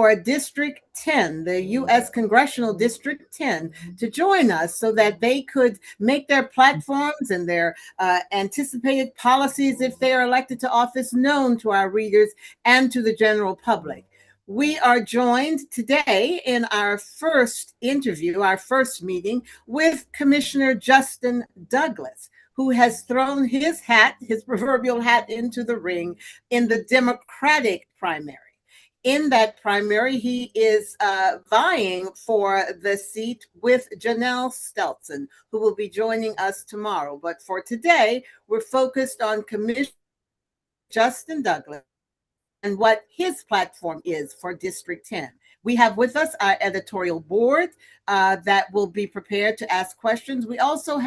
for District 10, the U.S. Congressional District 10, to join us so that they could make their platforms and their anticipated policies, if they are elected to office, known to our readers and to the general public. We are joined today in our first interview, our first meeting, with Commissioner Justin Douglas, who has thrown his hat, his proverbial hat, into the ring in the Democratic primary. In that primary, he is vying for the seat with Janelle Stelzen, who will be joining us tomorrow. But for today, we're focused on Commissioner Justin Douglas and what his platform is for District 10. We have with us our editorial board that will be prepared to ask questions. We also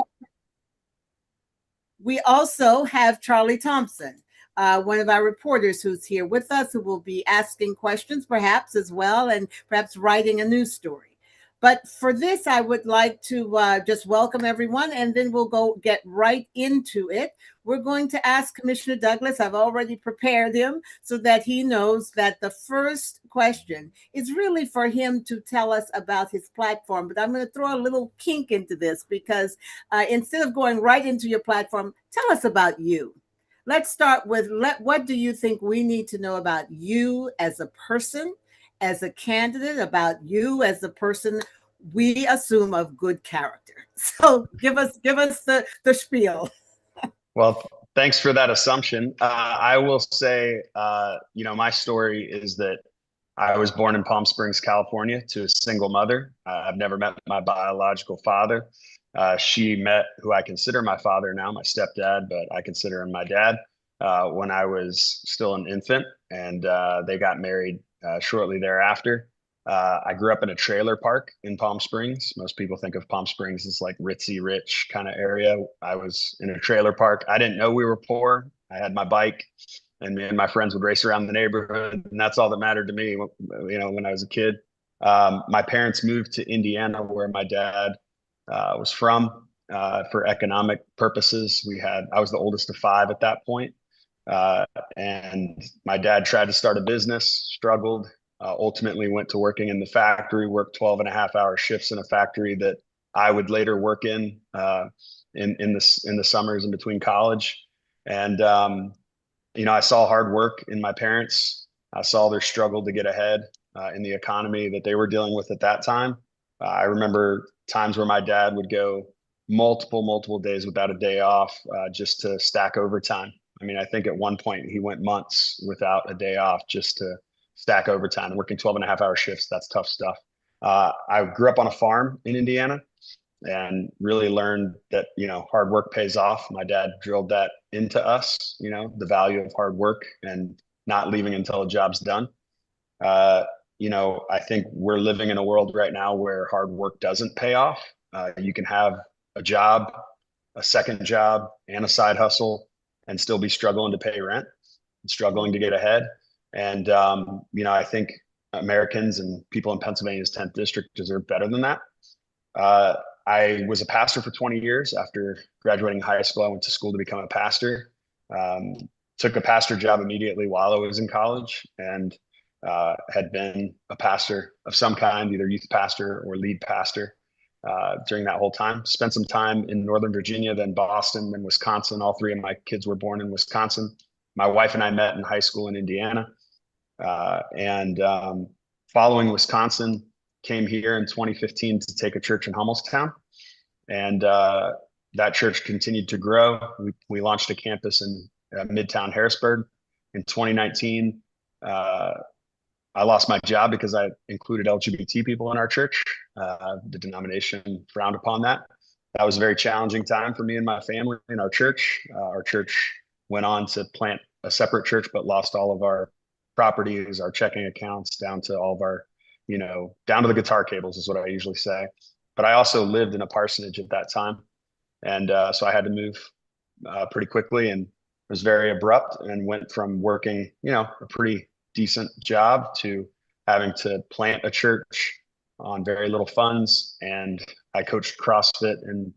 have Charlie Thompson, one of our reporters who's here with us, who will be asking questions perhaps as well, and perhaps writing a news story. But for this, I would like to just welcome everyone, and then we'll get right into it. We're going to ask Commissioner Douglas. I've already prepared him so that he knows that the first question is really for him to tell us about his platform. But I'm going to throw a little kink into this because instead of going right into your platform, tell us about you. Let's start with what do you think we need to know about you as a person, as a candidate, about you as a person we assume of good character. So give us the spiel. Well, thanks for that assumption. I will say, my story is that I was born in Palm Springs, California, to a single mother. I've never met my biological father. She met who I consider my father now, my stepdad, but I consider him my dad, when I was still an infant, and they got married shortly thereafter. I grew up in a trailer park in Palm Springs. Most people think of Palm Springs as like ritzy rich kind of area. I was in a trailer park. I didn't know we were poor. I had my bike, and me and my friends would race around the neighborhood, and that's all that mattered to me, when I was a kid. My parents moved to Indiana, where my dad was from, for economic purposes. I was the oldest of five at that point. And my dad tried to start a business, struggled, ultimately went to working in the factory, worked 12.5-hour shifts in a factory that I would later work in the summers in between college. And, I saw hard work in my parents. I saw their struggle to get ahead in the economy that they were dealing with at that time. I remember times where my dad would go multiple days without a day off, just to stack overtime. I mean, I think at one point he went months without a day off just to stack overtime. Working 12.5-hour shifts, that's tough stuff. I grew up on a farm in Indiana and really learned that, hard work pays off. My dad drilled that into us, the value of hard work and not leaving until a job's done. I think we're living in a world right now where hard work doesn't pay off. You can have a job, a second job, and a side hustle and still be struggling to pay rent, struggling to get ahead. And, I think Americans and people in Pennsylvania's 10th district deserve better than that. I was a pastor for 20 years. After graduating high school, I went to school to become a pastor. Took a pastor job immediately while I was in college, and had been a pastor of some kind, either youth pastor or lead pastor, during that whole time. Spent some time in Northern Virginia, then Boston, then Wisconsin. All three of my kids were born in Wisconsin. My wife and I met in high school in Indiana. Following Wisconsin, came here in 2015 to take a church in Hummelstown. And that church continued to grow. We launched a campus in Midtown Harrisburg. In 2019, I lost my job because I included LGBT people in our church. The denomination frowned upon that. That was a very challenging time for me and my family in our church. Our church went on to plant a separate church, but lost all of our properties, our checking accounts, down to all of our, down to the guitar cables is what I usually say. But I also lived in a parsonage at that time. And so I had to move pretty quickly, and it was very abrupt, and went from working, a pretty decent job to having to plant a church on very little funds. And I coached CrossFit and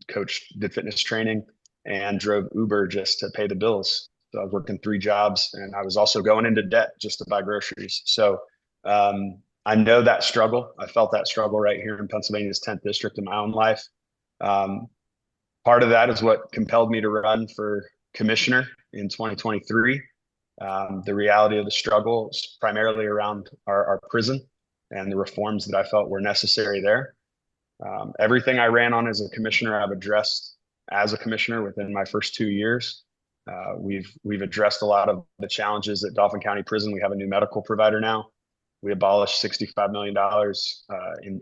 did fitness training and drove Uber just to pay the bills. So I was working 3 jobs, and I was also going into debt just to buy groceries. So I know that struggle. I felt that struggle right here in Pennsylvania's 10th district in my own life. Um, Part of that is what compelled me to run for commissioner in 2023. The reality of the struggle is primarily around our prison and the reforms that I felt were necessary there. Everything I ran on as a commissioner, I've addressed as a commissioner within my first 2 years. We've addressed a lot of the challenges at Dauphin County Prison. We have a new medical provider now. We abolished $65 million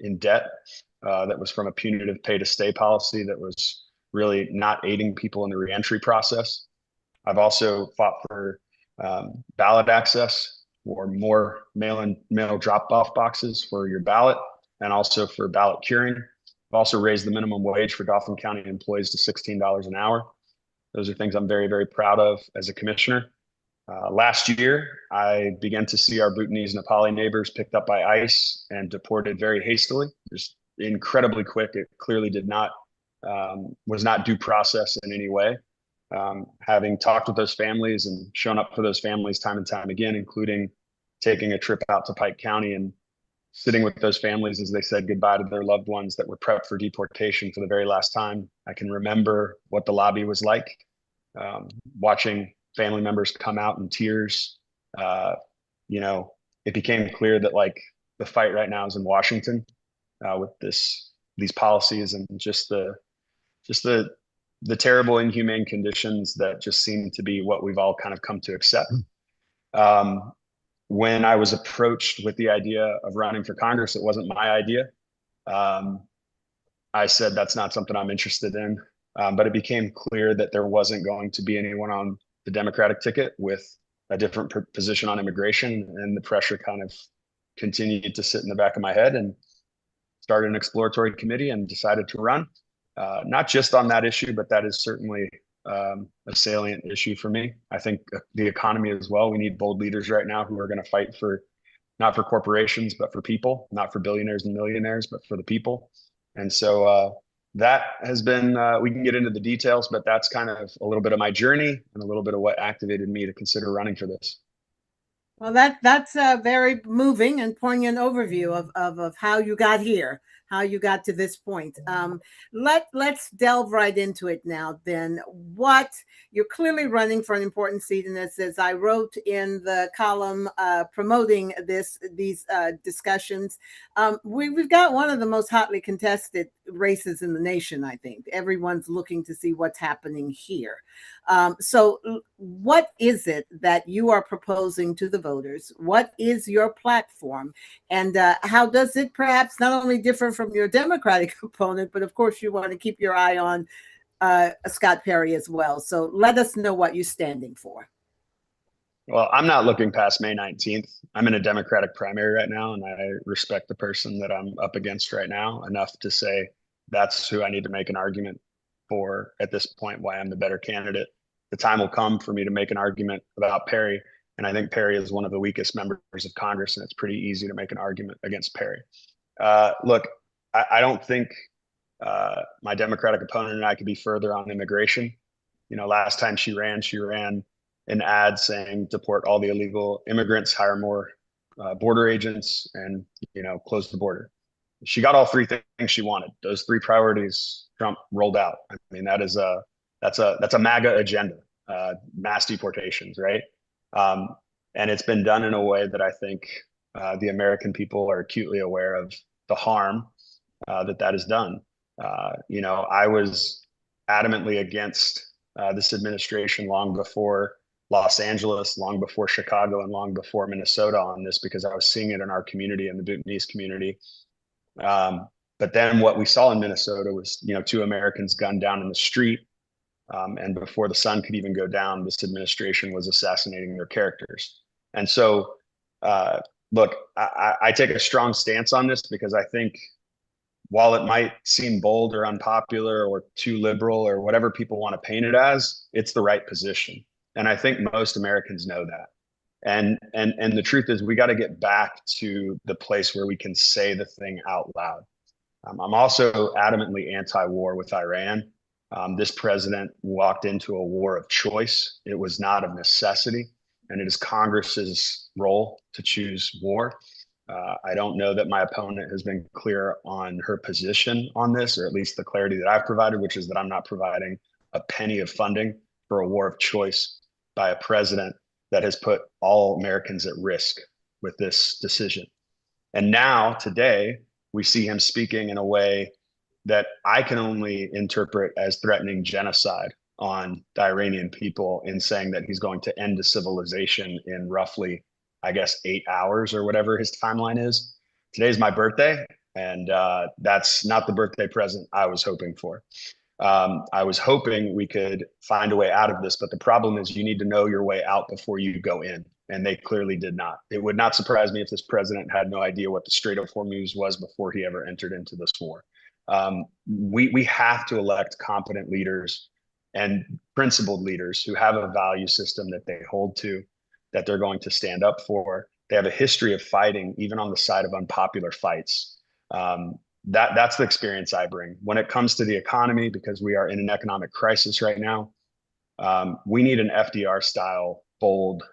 in debt that was from a punitive pay to stay policy that was really not aiding people in the reentry process. I've also fought for ballot access or more mail drop-off boxes for your ballot, and also for ballot curing. I've also raised the minimum wage for Dauphin County employees to $16 an hour. Those are things I'm very, very proud of as a commissioner. Last year, I began to see our Bhutanese Nepali neighbors picked up by ICE and deported very hastily, just incredibly quick. It clearly was not due process in any way. Having talked with those families and shown up for those families time and time again, including taking a trip out to Pike County and sitting with those families as they said goodbye to their loved ones that were prepped for deportation for the very last time. I can remember what the lobby was like, watching family members come out in tears. It became clear that like the fight right now is in Washington with these policies and just the terrible, inhumane conditions that just seem to be what we've all kind of come to accept. When I was approached with the idea of running for Congress, it wasn't my idea. I said, that's not something I'm interested in. But it became clear that there wasn't going to be anyone on the Democratic ticket with a different position on immigration. And the pressure kind of continued to sit in the back of my head, and started an exploratory committee and decided to run. Not just on that issue, but that is certainly a salient issue for me. I think the economy as well. We need bold leaders right now who are going to fight for, not for corporations, but for people, not for billionaires and millionaires, but for the people. And so that has been, we can get into the details, but that's kind of a little bit of my journey and a little bit of what activated me to consider running for this. Well, that's a very moving and poignant overview of how you got here, how you got to this point. Let's delve right into it now. Then, what you're clearly running for an important seat, and as I wrote in the column promoting these discussions, we've got one of the most hotly contested races in the nation. I think everyone's looking to see what's happening here. So what is it that you are proposing to the voters? What is your platform? And how does it perhaps not only differ from your Democratic opponent, but of course you want to keep your eye on Scott Perry as well. So let us know what you're standing for. Well, I'm not looking past May 19th. I'm in a Democratic primary right now, and I respect the person that I'm up against right now enough to say that's who I need to make an argument for at this point, why I'm the better candidate. The time will come for me to make an argument about Perry, and I think Perry is one of the weakest members of Congress, and it's pretty easy to make an argument against Perry. Look, I don't think my Democratic opponent and I could be further on immigration. Last time she ran an ad saying deport all the illegal immigrants, hire more border agents, and close the border. She got all three things she wanted. Those three priorities Trump rolled out. I mean, that's a MAGA agenda, mass deportations, right? And it's been done in a way that I think the American people are acutely aware of the harm that has done. I was adamantly against this administration long before Los Angeles, long before Chicago, and long before Minnesota on this, because I was seeing it in our community, in the Bhutanese community. But then what we saw in Minnesota was, two Americans gunned down in the street. And before the sun could even go down, this administration was assassinating their characters. And so, look, I take a strong stance on this because I think while it might seem bold or unpopular or too liberal or whatever people want to paint it as, it's the right position. And I think most Americans know that. And the truth is, we got to get back to the place where we can say the thing out loud. I'm also adamantly anti-war with Iran. This president walked into a war of choice. It was not of necessity, and it is Congress's role to choose war. I don't know that my opponent has been clear on her position on this, or at least the clarity that I've provided, which is that I'm not providing a penny of funding for a war of choice by a president that has put all Americans at risk with this decision. And now, today, we see him speaking in a way that I can only interpret as threatening genocide on the Iranian people, in saying that he's going to end the civilization in roughly, I guess, 8 hours or whatever his timeline is. Today's my birthday, and that's not the birthday present I was hoping for. I was hoping we could find a way out of this, but the problem is you need to know your way out before you go in, and they clearly did not. It would not surprise me if this president had no idea what the Strait of Hormuz was before he ever entered into this war. We have to elect competent leaders and principled leaders who have a value system that they hold to, that they're going to stand up for. They have a history of fighting, even on the side of unpopular fights. That's the experience I bring when it comes to the economy, because we are in an economic crisis right now. We need an FDR style bold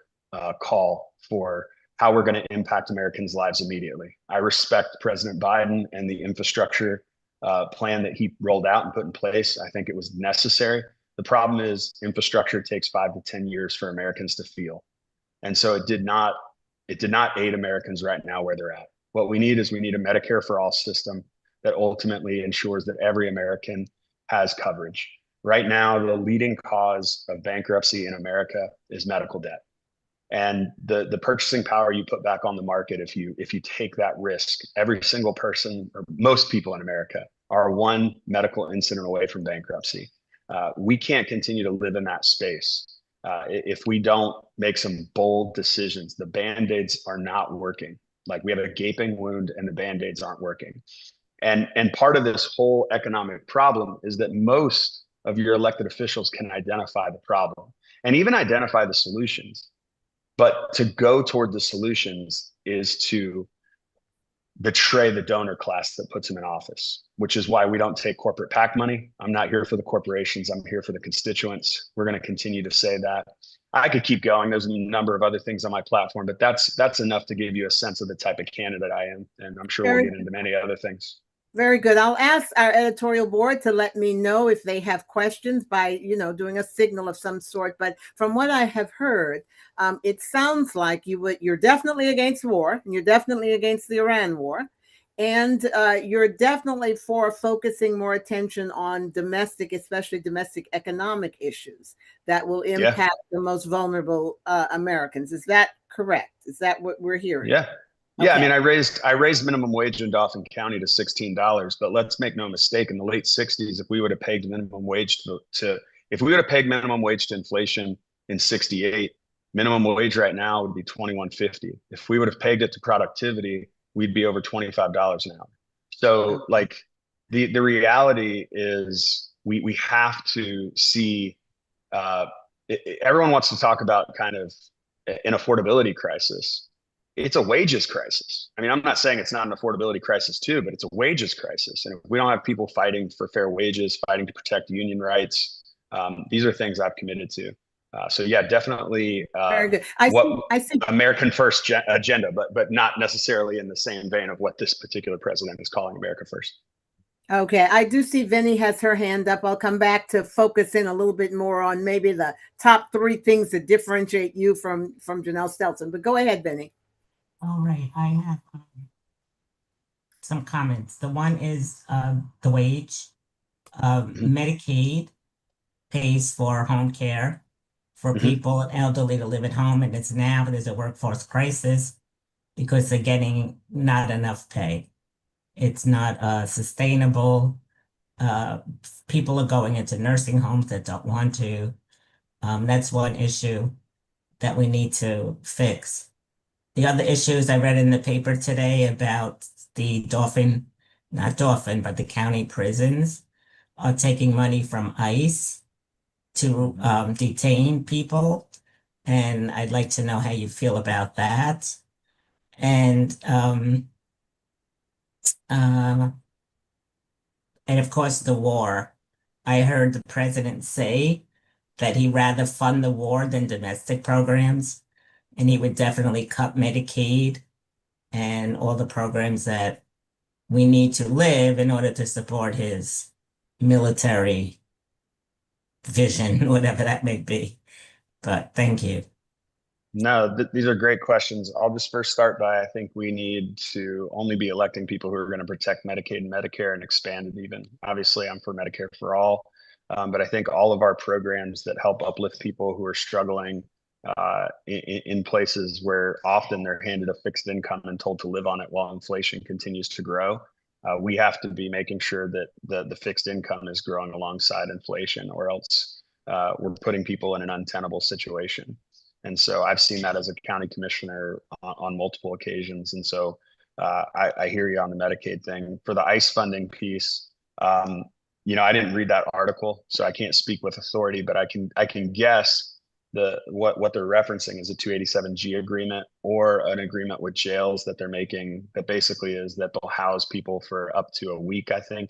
call for how we're going to impact Americans' lives immediately. I respect President Biden and the infrastructure plan that he rolled out and put in place. I think it was necessary. The problem is infrastructure takes 5 to 10 years for Americans to feel. And so it did not aid Americans right now where they're at. What we need is a Medicare for all system that ultimately ensures that every American has coverage. Right now, the leading cause of bankruptcy in America is medical debt. And the purchasing power you put back on the market, if you take that risk, every single person, or most people in America, are one medical incident away from bankruptcy. We can't continue to live in that space if we don't make some bold decisions. The Band-Aids are not working. Like, we have a gaping wound and the Band-Aids aren't working. And part of this whole economic problem is that most of your elected officials can identify the problem and even identify the solutions. But to go toward the solutions is to betray the donor class that puts them in office, which is why we don't take corporate PAC money. I'm not here for the corporations. I'm here for the constituents. We're going to continue to say that. I could keep going. There's a number of other things on my platform, but that's enough to give you a sense of the type of candidate I am. And I'm sure we'll get into many other things. Very good. I'll ask our editorial board to let me know if they have questions by, doing a signal of some sort. But from what I have heard, it sounds like you're definitely against war, and you're definitely against the Iran war, and you're definitely for focusing more attention on domestic, especially domestic economic issues that will impact the most vulnerable Americans. Is that correct? Is that what we're hearing? Yeah. Yeah, okay. I mean, I raised minimum wage in Dauphin County to $16, but let's make no mistake, in the late 60s, if we would have pegged minimum wage to inflation in 68, minimum wage right now would be $21.50. If we would have pegged it to productivity, we'd be over $25 an hour. So, like, the reality is we have to see, everyone wants to talk about kind of an affordability crisis. It's a wages crisis. I mean, I'm not saying it's not an affordability crisis too, but it's a wages crisis. And if we don't have people fighting for fair wages, fighting to protect union rights, these are things I've committed to. So yeah, definitely. Very good. I see American first agenda, but not necessarily in the same vein of what this particular president is calling America first. Okay, I do see Vinny has her hand up. I'll come back to focus in a little bit more on maybe the top 3 things that differentiate you from Janelle Stelton. But go ahead, Vinny. All right, I have some comments. The one is the wage. Medicaid pays for home care for people elderly to live at home, and there's a workforce crisis because they're getting not enough pay. It's not sustainable. People are going into nursing homes that don't want to. That's one issue that we need to fix. The other issues I read in the paper today about the the county prisons are taking money from ICE to detain people. And I'd like to know how you feel about that. And of course, the war. I heard the president say that he'd rather fund the war than domestic programs. And he would definitely cut Medicaid and all the programs that we need to live in order to support his military vision, whatever that may be. But thank you. No, these are great questions. I'll just first start by, I think we need to only be electing people who are going to protect Medicaid and Medicare and expand it even. Obviously, I'm for Medicare for all, but I think all of our programs that help uplift people who are struggling in places where often they're handed a fixed income and told to live on it while inflation continues to grow. We have to be making sure that the fixed income is growing alongside inflation, or else we're putting people in an untenable situation. And so I've seen that as a county commissioner on multiple occasions. And so I hear you on the Medicaid thing. For the ICE funding piece, I didn't read that article, so I can't speak with authority, but I can guess what they're referencing is a 287G agreement or an agreement with jails that they're making that basically is that they'll house people for up to a week, I think.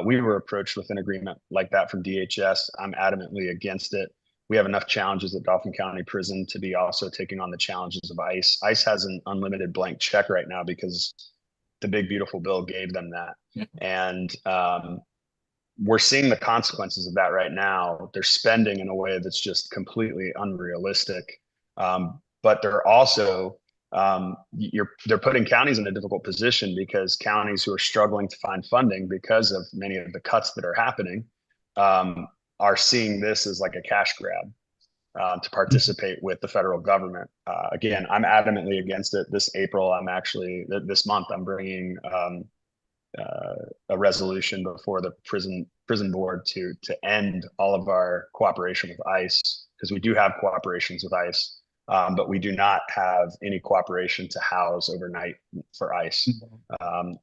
We were approached with an agreement like that from DHS. I'm adamantly against it. We have enough challenges at Dauphin County Prison to be also taking on the challenges of ICE. ICE has an unlimited blank check right now because the big, beautiful bill gave them that. And we're seeing the consequences of that right now. They're spending in a way that's just completely unrealistic. But they're also, they're putting counties in a difficult position because counties who are struggling to find funding because of many of the cuts that are happening, are seeing this as like a cash grab to participate with the federal government. Again, I'm adamantly against it. This month, I'm bringing a resolution before the prison board to end all of our cooperation with ICE, because we do have cooperations with ICE, but we do not have any cooperation to house overnight for ICE.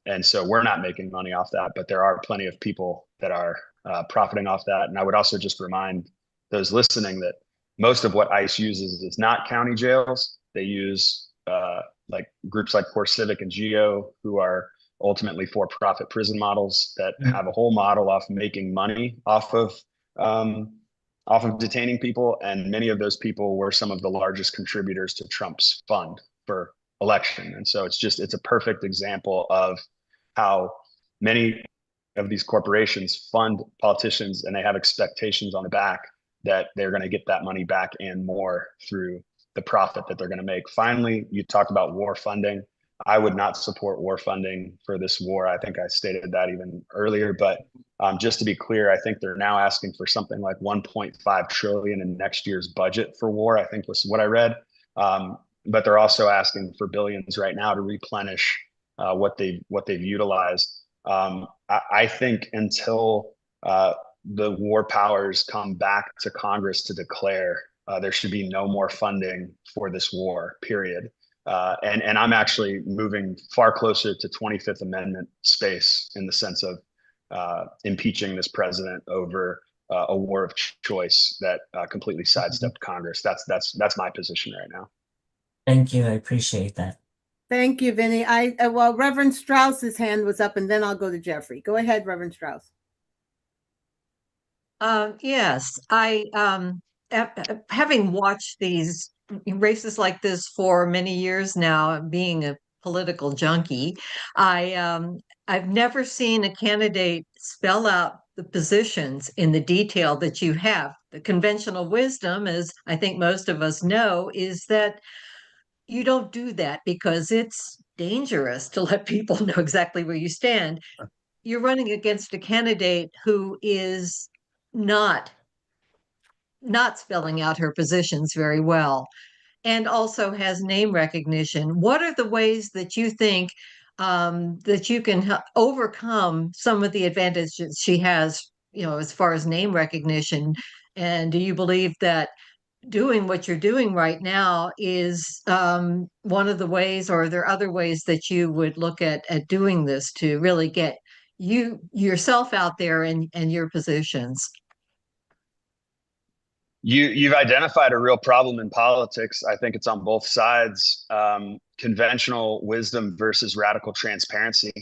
And so we're not making money off that, but there are plenty of people that are profiting off that. And I would also just remind those listening that most of what ICE uses is not county jails. They use like groups like Core Civic and GEO, who are ultimately for-profit prison models that have a whole model off making money off of detaining people. And many of those people were some of the largest contributors to Trump's fund for election. And so it's a perfect example of how many of these corporations fund politicians, and they have expectations on the back that they're going to get that money back and more through the profit that they're going to make. Finally, you talked about war funding. I would not support war funding for this war. I think I stated that even earlier, but just to be clear, I think they're now asking for something like 1.5 trillion in next year's budget for war, I think was what I read. But they're also asking for billions right now to replenish what they've utilized. I think until the war powers come back to Congress to declare, there should be no more funding for this war, period. And I'm actually moving far closer to 25th Amendment space in the sense of impeaching this president over a war of choice that completely sidestepped Congress. That's my position right now. Thank you. I appreciate that. Thank you, Vinny. Well, Reverend Strauss's hand was up, and then I'll go to Jeffrey. Go ahead, Reverend Strauss. Yes, having watched these races like this for many years now, being a political junkie, I've never seen a candidate spell out the positions in the detail that you have. The conventional wisdom, as I think most of us know, is that you don't do that because it's dangerous to let people know exactly where you stand. You're running against a candidate who is not spelling out her positions very well, and also has name recognition. What are the ways that you think that you can overcome some of the advantages she has, as far as name recognition? And do you believe that doing what you're doing right now is one of the ways, or are there other ways that you would look at doing this to really get yourself out there and your positions? You've identified a real problem in politics. I think it's on both sides. Conventional wisdom versus radical transparency.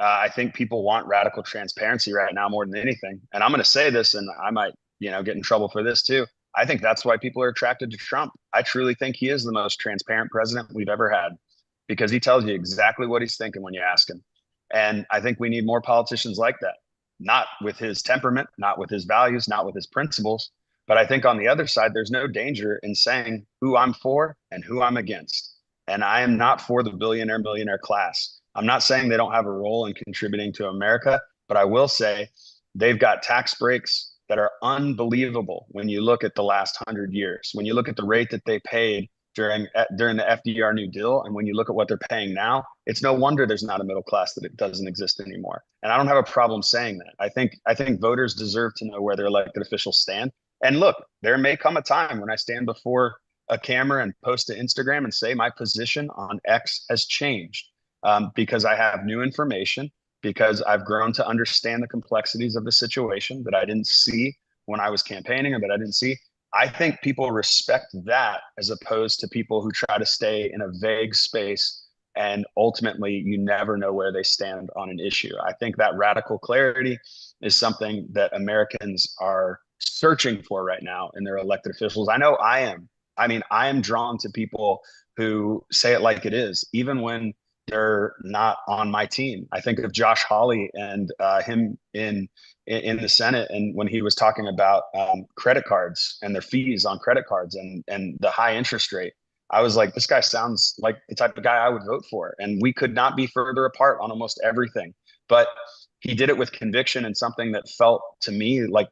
I think people want radical transparency right now more than anything. And I'm going to say this, and I might, get in trouble for this too. I think that's why people are attracted to Trump. I truly think he is the most transparent president we've ever had, because he tells you exactly what he's thinking when you ask him. And I think we need more politicians like that, not with his temperament, not with his values, not with his principles. But I think on the other side, there's no danger in saying who I'm for and who I'm against. And I am not for the billionaire, millionaire class. I'm not saying they don't have a role in contributing to America, but I will say they've got tax breaks that are unbelievable when you look at the last 100 years. When you look at the rate that they paid during the FDR New Deal, and when you look at what they're paying now, it's no wonder there's not a middle class, that it doesn't exist anymore. And I don't have a problem saying that. I think voters deserve to know where their elected officials stand. And look, there may come a time when I stand before a camera and post to Instagram and say my position on X has changed, because I have new information, because I've grown to understand the complexities of the situation that I didn't see when I was campaigning, or that I didn't see. I think people respect that, as opposed to people who try to stay in a vague space and ultimately you never know where they stand on an issue. I think that radical clarity is something that Americans are searching for right now in their elected officials. I know I am. I mean, I am drawn to people who say it like it is, even when they're not on my team. I think of Josh Hawley and him in the Senate, and when he was talking about credit cards and their fees on credit cards and the high interest rate, I was like, this guy sounds like the type of guy I would vote for. And we could not be further apart on almost everything. But he did it with conviction and something that felt to me like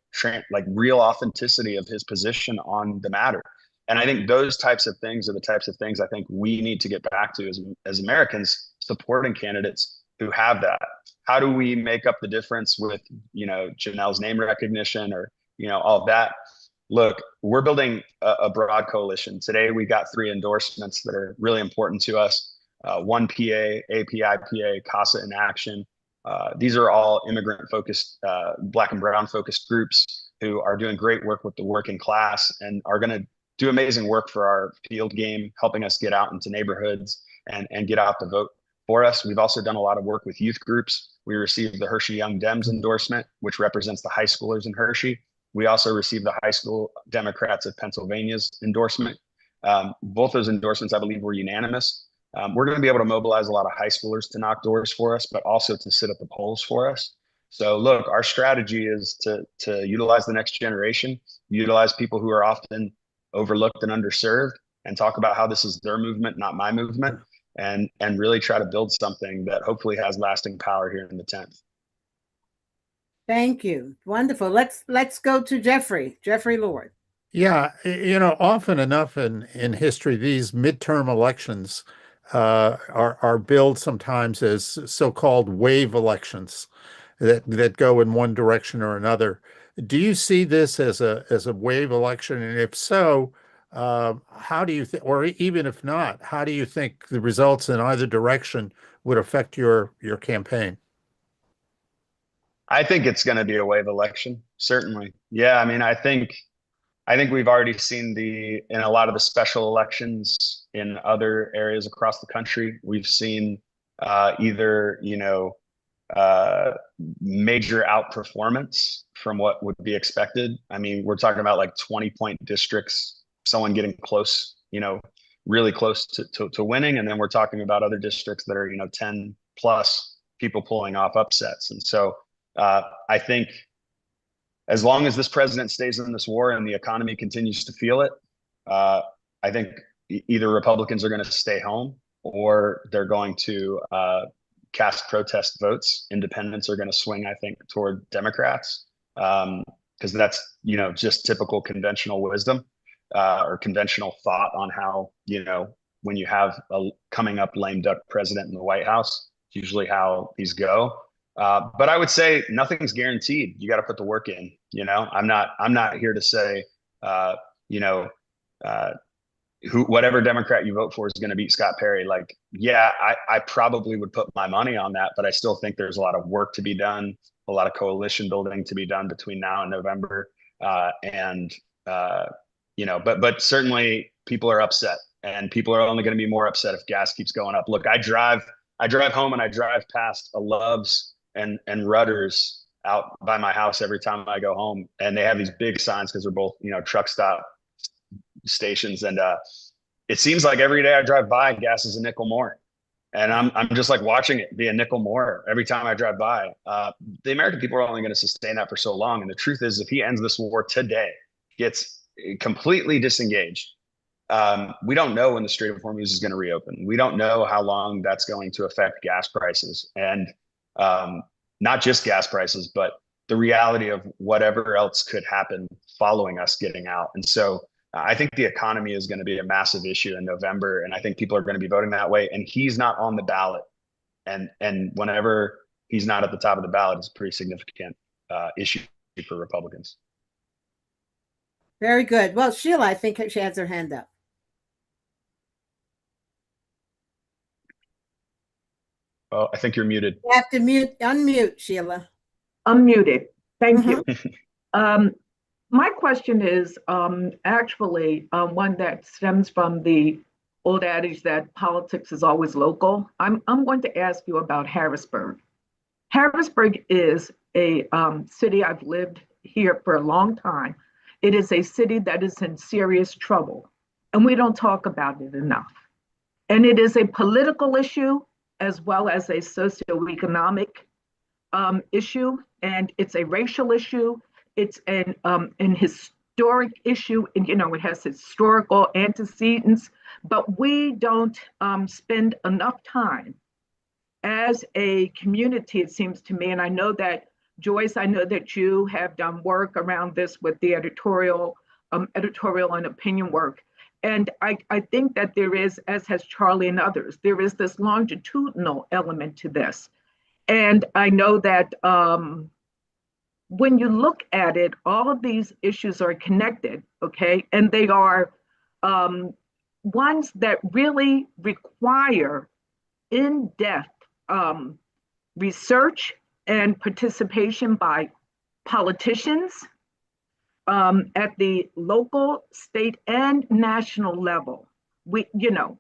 real authenticity of his position on the matter. And I think those types of things are the types of things I think we need to get back to as Americans, supporting candidates who have that. How do we make up the difference with, Janelle's name recognition or, all of that? Look, we're building a broad coalition. Today, we got 3 endorsements that are really important to us. One PA, APIPA, CASA in Action. These are all immigrant-focused, Black and brown-focused groups who are doing great work with the working class and are going to do amazing work for our field game, helping us get out into neighborhoods and get out the vote for us. We've also done a lot of work with youth groups. We received the Hershey Young Dems endorsement, which represents the high schoolers in Hershey. We also received the High School Democrats of Pennsylvania's endorsement. Both those endorsements, I believe, were unanimous. We're going to be able to mobilize a lot of high schoolers to knock doors for us, but also to sit at the polls for us. So look, our strategy is to utilize the next generation, utilize people who are often overlooked and underserved, and talk about how this is their movement, not my movement, and really try to build something that hopefully has lasting power here in the 10th. Thank you. Wonderful. Let's go to Jeffrey Lord. Yeah, often enough in history, these midterm elections are billed sometimes as so-called wave elections that go in one direction or another. Do you see this as a wave election? And if so, how do you think, or even if not, how do you think the results in either direction would affect your campaign? I think it's going to be a wave election, certainly. Yeah, I mean, I think we've already seen in a lot of the special elections in other areas across the country, we've seen either, major outperformance from what would be expected. I mean, we're talking about like 20-point districts, someone getting close, really close to winning. And then we're talking about other districts that are, 10 plus people pulling off upsets. And so I think as long as this president stays in this war and the economy continues to feel it, I think either Republicans are going to stay home or they're going to cast protest votes. Independents are going to swing, I think, toward Democrats, because that's, just typical conventional wisdom or conventional thought on how, when you have a coming up lame duck president in the White House, it's usually how these go. But I would say nothing's guaranteed. You got to put the work in. I'm not here to say, whatever Democrat you vote for is going to beat Scott Perry. Like, yeah, I probably would put my money on that, but I still think there's a lot of work to be done, a lot of coalition building to be done between now and November. But certainly people are upset, and people are only going to be more upset if gas keeps going up. Look, I drive home and I drive past a Love's and Rutter's out by my house every time I go home, and they have these big signs because they're both, truck stop stations. And it seems like every day I drive by, gas is a nickel more. And I'm just like watching it be a nickel more every time I drive by. The American people are only going to sustain that for so long. And the truth is, if he ends this war today, gets completely disengaged, we don't know when the Strait of Hormuz is going to reopen. We don't know how long that's going to affect gas prices, and not just gas prices, but the reality of whatever else could happen following us getting out. And so I think the economy is going to be a massive issue in November, and I think people are going to be voting that way. And he's not on the ballot, and whenever he's not at the top of the ballot, it's a pretty significant issue for Republicans. Very good. Well, Sheila, I think she has her hand up. Oh, I think you're muted. You have to unmute, Sheila. Unmuted. Thank Mhm. you. My question is actually one that stems from the old adage that politics is always local. I'm going to ask you about Harrisburg. Harrisburg is a city. I've lived here for a long time. It is a city that is in serious trouble, and we don't talk about it enough. And it is a political issue as well as a socioeconomic issue, and it's a racial issue. It's an historic issue, and it has historical antecedents. But we don't spend enough time as a community, it seems to me. And I know that Joyce, I know that you have done work around this with the editorial and opinion work. And I think that there is, as has Charlie and others, there is this longitudinal element to this. And I know that when you look at it, all of these issues are connected, okay? And they are ones that really require in-depth research and participation by politicians at the local, state, and national level.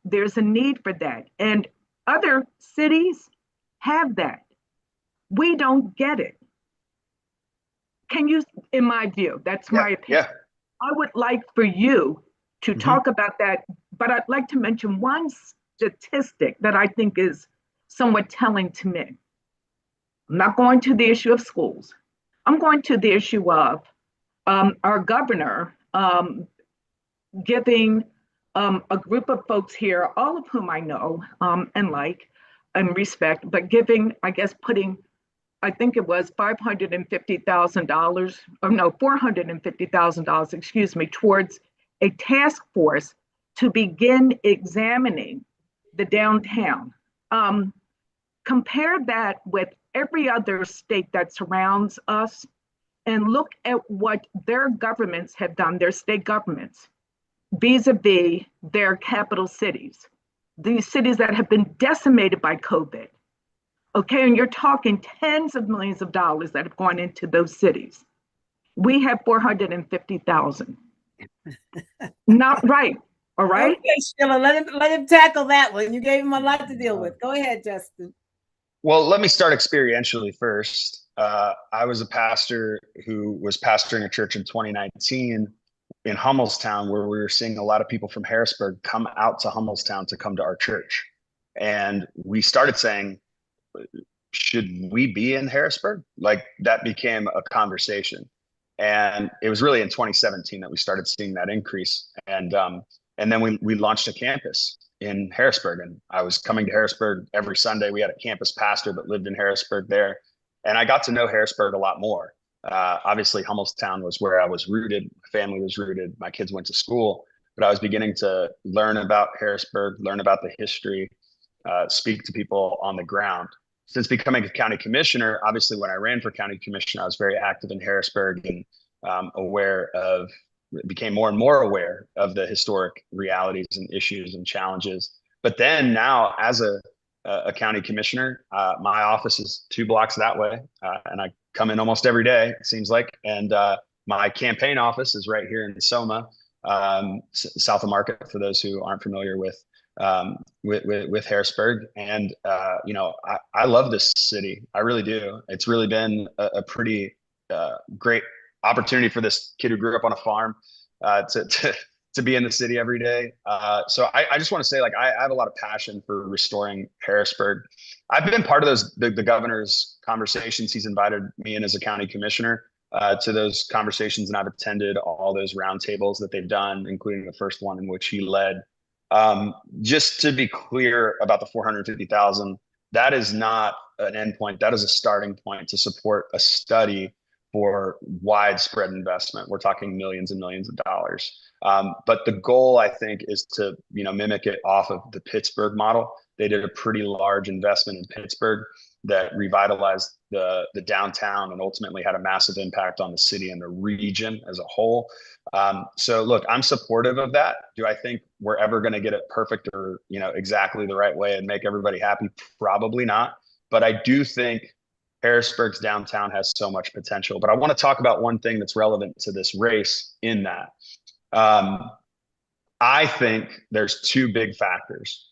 There's a need for that. And other cities have that. We don't get it. Can you, in my view, that's my opinion. Yeah. I would like for you to talk about that, but I'd like to mention one statistic that I think is somewhat telling to me. I'm not going to the issue of schools. I'm going to the issue of our governor giving a group of folks here, all of whom I know and like and respect, but giving, I guess, putting, I think it was $550,000, or no, $450,000, excuse me, towards a task force to begin examining the downtown. Compare that with every other state that surrounds us and look at what their governments have done, their state governments, vis-a-vis their capital cities, these cities that have been decimated by COVID. Okay, and you're talking tens of millions of dollars that have gone into those cities. We have 450,000. Not right. All right. Okay, Sheila, let him tackle that one. You gave him a lot to deal with. Go ahead, Justin. Well, let me start experientially first. I was a pastor who was pastoring a church in 2019 in Hummelstown, where we were seeing a lot of people from Harrisburg come out to Hummelstown to come to our church. And we started saying, should we be in Harrisburg? Like, that became a conversation. And it was really in 2017 that we started seeing that increase. And then we launched a campus in Harrisburg, and I was coming to Harrisburg every Sunday. We had a campus pastor that lived in Harrisburg there, and I got to know Harrisburg a lot more. Obviously, Hummelstown was where I was rooted. My family was rooted. My kids went to school, but I was beginning to learn about Harrisburg, learn about the history, speak to people on the ground. Since becoming a county commissioner, obviously, when I ran for county commissioner, I was very active in Harrisburg and became more and more aware of the historic realities and issues and challenges. But then now, as a county commissioner, my office is 2 blocks that way, and I come in almost every day, it seems like. And my campaign office is right here in Soma, south of Market, for those who aren't familiar with Harrisburg. And I love this city. I really do. It's really been a pretty great opportunity for this kid who grew up on a farm to be in the city every day. So I just want to say, like, I have a lot of passion for restoring Harrisburg. I've been part of the governor's conversations. He's invited me in as a county commissioner to those conversations, and I've attended all those roundtables that they've done, including the first one in which he led. Just to be clear about the 450,000, that is not an endpoint. That is a starting point to support a study for widespread investment. We're talking millions and millions of dollars. But the goal, I think, is to mimic it off of the Pittsburgh model. They did a pretty large investment in Pittsburgh that revitalized the downtown and ultimately had a massive impact on the city and the region as a whole. So look, I'm supportive of that. Do I think we're ever going to get it perfect or exactly the right way and make everybody happy? Probably not. But I do think Harrisburg's downtown has so much potential. But I want to talk about one thing that's relevant to this race in that. I think there's two big factors.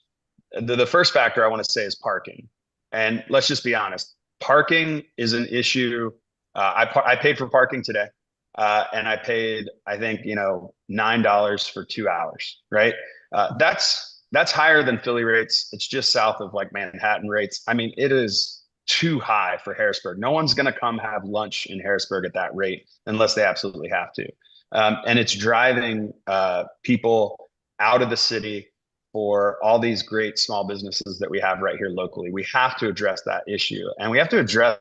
The first factor I want to say is parking. And let's just be honest, parking is an issue. I paid for parking today, and I paid, I think, $9 for 2 hours, right? That's higher than Philly rates. It's just south of like Manhattan rates. I mean, it is too high for Harrisburg. No one's going to come have lunch in Harrisburg at that rate unless they absolutely have to. And it's driving people out of the city for all these great small businesses that we have right here locally. We have to address that issue, and we have to address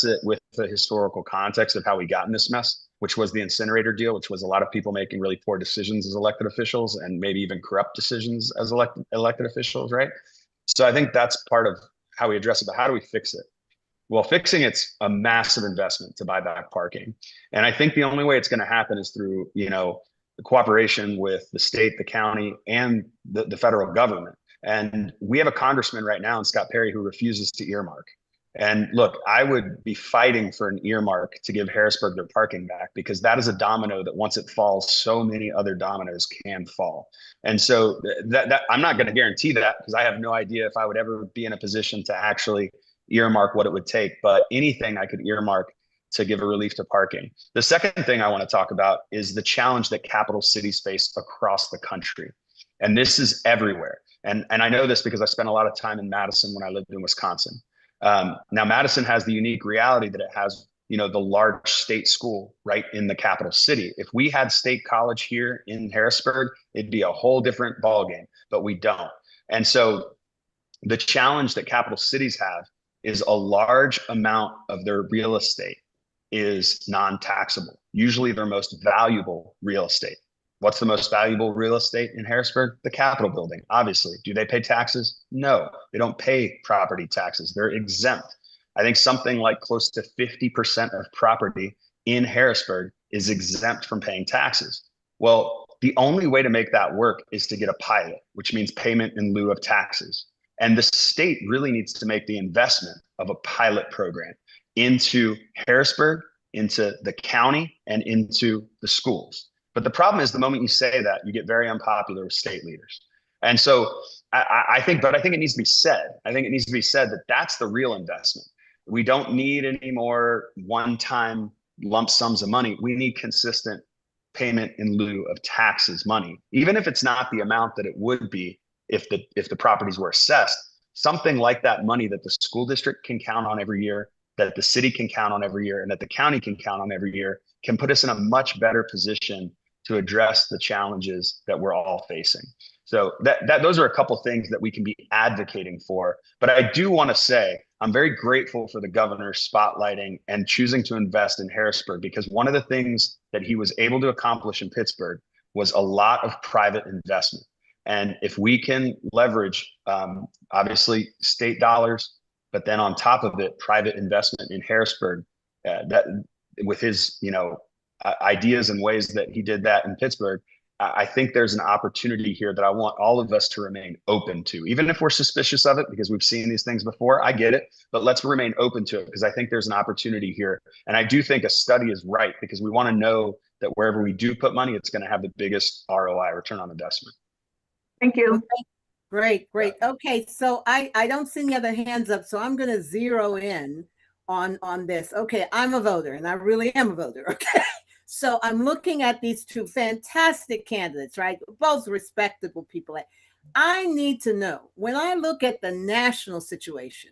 it with the historical context of how we got in this mess, which was the incinerator deal, which was a lot of people making really poor decisions as elected officials and maybe even corrupt decisions as elected officials, right? So I think that's part of how we address it, but how do we fix it? Well, fixing it's a massive investment to buy back parking. And I think the only way it's going to happen is through, the cooperation with the state, the county, and the federal government. And we have a congressman right now, Scott Perry, who refuses to earmark. And look, I would be fighting for an earmark to give Harrisburg their parking back, because that is a domino that once it falls, so many other dominoes can fall. And so that I'm not going to guarantee that, because I have no idea if I would ever be in a position to actually earmark what it would take, but anything I could earmark to give a relief to parking. The second thing I want to talk about is the challenge that capital cities face across the country. And this is everywhere. And I know this because I spent a lot of time in Madison when I lived in Wisconsin. Now, Madison has the unique reality that it has, the large state school right in the capital city. If we had state college here in Harrisburg, it'd be a whole different ballgame, but we don't. And so the challenge that capital cities have is a large amount of their real estate is non-taxable, usually their most valuable real estate. What's the most valuable real estate in Harrisburg? The Capitol building, obviously. Do they pay taxes? No, they don't pay property taxes. They're exempt. I think something like close to 50% of property in Harrisburg is exempt from paying taxes. Well, the only way to make that work is to get a pilot, which means payment in lieu of taxes. And the state really needs to make the investment of a pilot program into Harrisburg, into the county, and into the schools. But the problem is, the moment you say that, you get very unpopular with state leaders. And so I think it needs to be said. I think it needs to be said that that's the real investment. We don't need any more one-time lump sums of money. We need consistent payment in lieu of taxes money, even if it's not the amount that it would be if the properties were assessed. Something like that money that the school district can count on every year, that the city can count on every year, and that the county can count on every year, can put us in a much better position to address the challenges that we're all facing. So those are a couple things that we can be advocating for. But I do want to say, I'm very grateful for the governor spotlighting and choosing to invest in Harrisburg, because one of the things that he was able to accomplish in Pittsburgh was a lot of private investment. And if we can leverage, obviously, state dollars, but then on top of it, private investment in Harrisburg, that with his, ideas and ways that he did that in Pittsburgh, I think there's an opportunity here that I want all of us to remain open to, even if we're suspicious of it because we've seen these things before. I get it, but let's remain open to it, because I think there's an opportunity here. And I do think a study is right, because we want to know that wherever we do put money, it's going to have the biggest ROI, return on investment. Thank you. Great. Okay, so I don't see any other hands up, so I'm going to zero in on this. Okay, I'm a voter, and I really am a voter. Okay, So I'm looking at these two fantastic candidates, right? Both respectable people. I need to know, when I look at the national situation,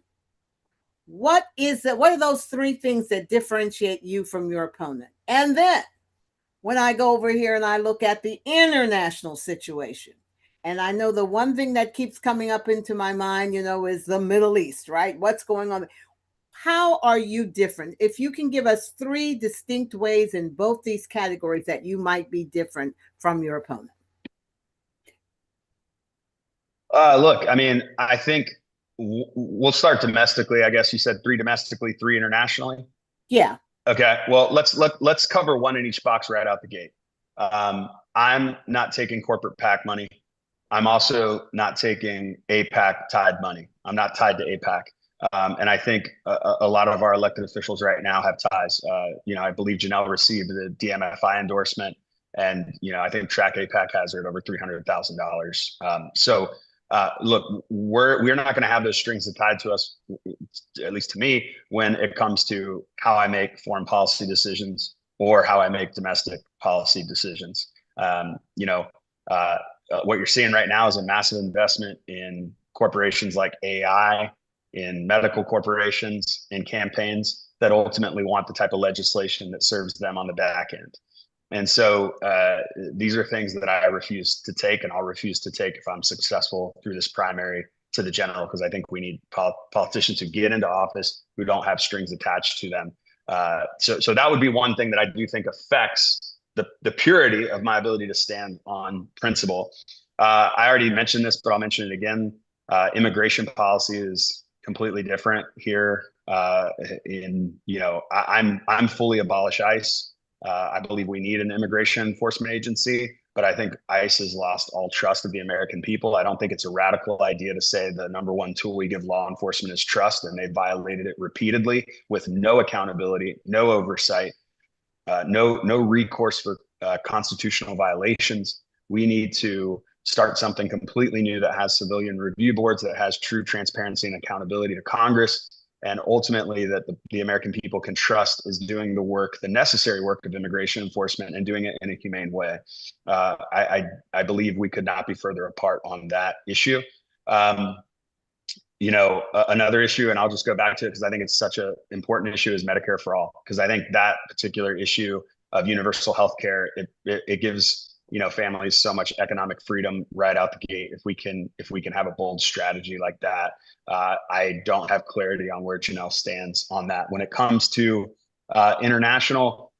what are those three things that differentiate you from your opponent? And then when I go over here and I look at the international situation, and I know the one thing that keeps coming up into my mind, is the Middle East, right? What's going on? How are you different? If you can give us three distinct ways in both these categories that you might be different from your opponent. Look, I mean, I think we'll start domestically. I guess you said three domestically, three internationally. Yeah. Okay. Well, let's cover one in each box right out the gate. I'm not taking corporate PAC money. I'm also not taking APAC tied money. I'm not tied to APAC. And I think a lot of our elected officials right now have ties. I believe Janelle received the DMFI endorsement, and I think Track APAC has her at over $300,000. So look, we're not going to have those strings tied to us, at least to me, when it comes to how I make foreign policy decisions or how I make domestic policy decisions. What you're seeing right now is a massive investment in corporations like AI, in medical corporations, in campaigns that ultimately want the type of legislation that serves them on the back end. And so these are things that I refuse to take, and I'll refuse to take if I'm successful through this primary to the general, because I think we need politicians who get into office who don't have strings attached to them. So that would be one thing that I do think affects the purity of my ability to stand on principle. I already mentioned this, but I'll mention it again. Immigration policy is completely different here. I'm fully abolish ICE. I believe we need an immigration enforcement agency, but I think ICE has lost all trust of the American people. I don't think it's a radical idea to say the number one tool we give law enforcement is trust, and they violated it repeatedly with no accountability, no oversight, no recourse for constitutional violations. We need to start something completely new that has civilian review boards, that has true transparency and accountability to Congress, and ultimately that the American people can trust is doing the work, the necessary work of immigration enforcement, and doing it in a humane way. I believe we could not be further apart on that issue. Another issue, and I'll just go back to it because I think it's such an important issue, is Medicare for all. Because I think that particular issue of universal health care, it gives families so much economic freedom right out the gate. If we can have a bold strategy like that. I don't have clarity on where Janelle stands on that. When it comes to international,